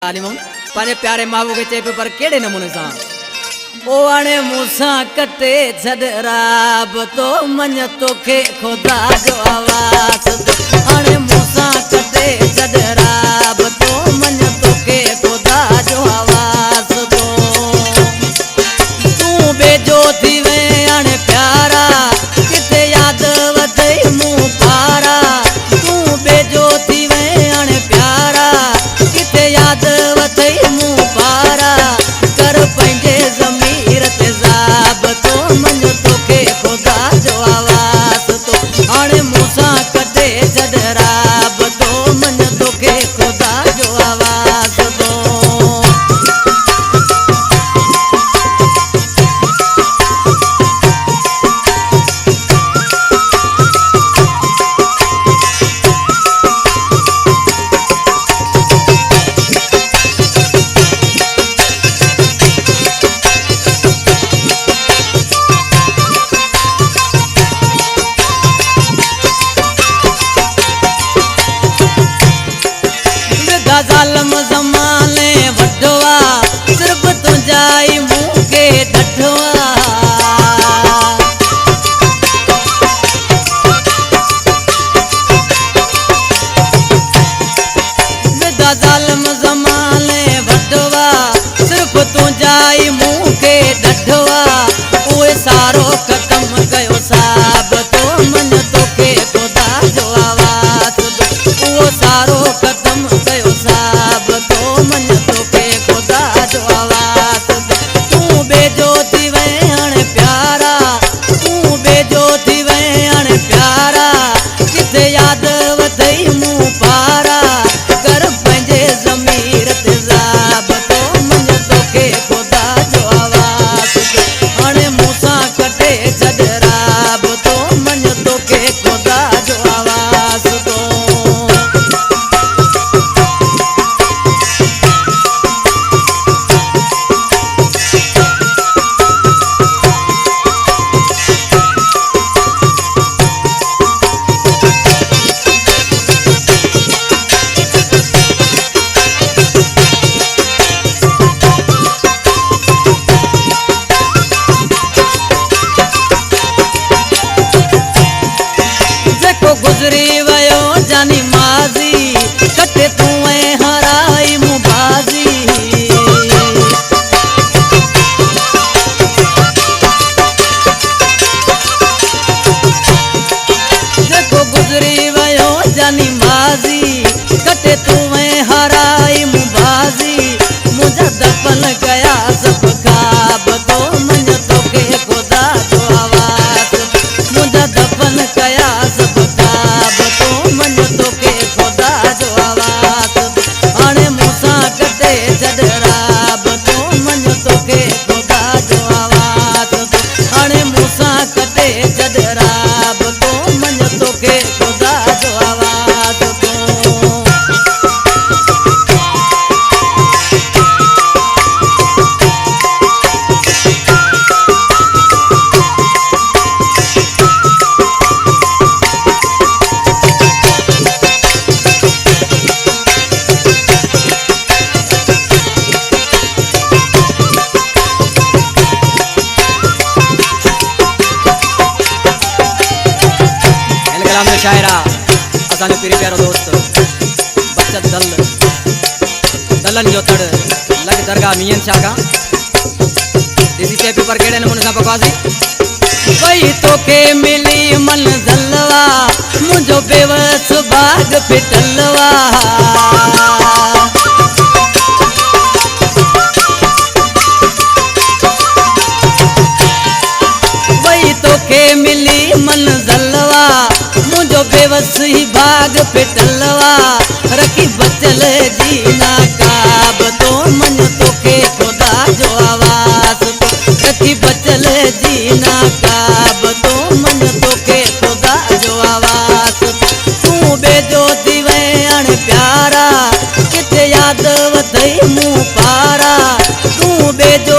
पाने प्यारे मावू के चेपे पर केड़े नमूने सा ओ आने मूसा कटे छडराब तो मन तोखे खुदा जो आवाज आने मूसा कटे छडराब तो मन तोखे खुदा जो आवाज तो तू बेजो थी वे आने प्यारा किते याद वधई मुंह पारा तू बेजो थी वे आने प्यारा किते याद वधई मुंह पारा कर पंहिंजे ज़मीर ते ज़ाब तो मन तोखे खुदा जो आवाज़ तो हाणे मूंसां कटे छॾराब तो मन तोखे खुदा जो आवाज़ तो ज़ालम ज़माने वढवा सिर्फ तुंहिंजा ई मूं खे ॾठवा ज़ालम ज़माने वढवा सिर्फ तुंहिंजा ई मूं खे ॾठवा उहे सारो ख़त्म कयो साब तो मन तोखे खुदा जो आवाज़ उहो सारो ख़त्म कयो साब तो मन तोखे खुदा जो आवाज़ तू बेजो थी वे हाणे प्यारा तू बेजो थी वे हाणे प्यारा किथे यादि वधई मुंह पारा कर पंहिंजे ज़मीर ते ज़ाब तो मन तोखे खुदा जो आवाज़ हाणे मूंसां कटे छॾराब तो मन तोखे खुदा जो आवाज़ तो गुज़री वियो जानी माज़ी कटे तूं ऐं हराई मूं बाज़ी जेको गुज़री वियो जानी माज़ी कटे तूं ऐं हराई मूं बाज़ी मुंहिंजा दफ़न कया सभु ख़्वाब तो मन तोखे खुदा जो आवाज़ मुंहिंजा दफ़न कया सभु ख़्वाब तो मन तोखे खुदा जो आवाज़ हाणे मूंसां कटे छॾराब तो मन तोखे खुदा जो आवाज़ हाणे मूंसां कटे छॾराब तो मन तोखे खुदा जो आवाज़ तो शायरा असांजो पीरी प्यारो दोस्त बचत दलन जो तड़ लग दरगाह मियन शाह का इसी चेपी पर केड़े नमूने सां बकवासी वही तोखे मिली मन जलवा मुंहिंजो बेवस बाग फिटलवा वही तोखे मिली मन जलवा मुंहिंजो बेवस ही भाग फिटलवा रखी बचल जी नाकाब तो मन तोखे खुदा जो आवाज़ रखी बचल जी नाकाब तो मन तोखे खुदा जो आवाज़ तू बेजो थी वे हाणे प्यारा किथे यादि वधई मुंह पारा तू बेजो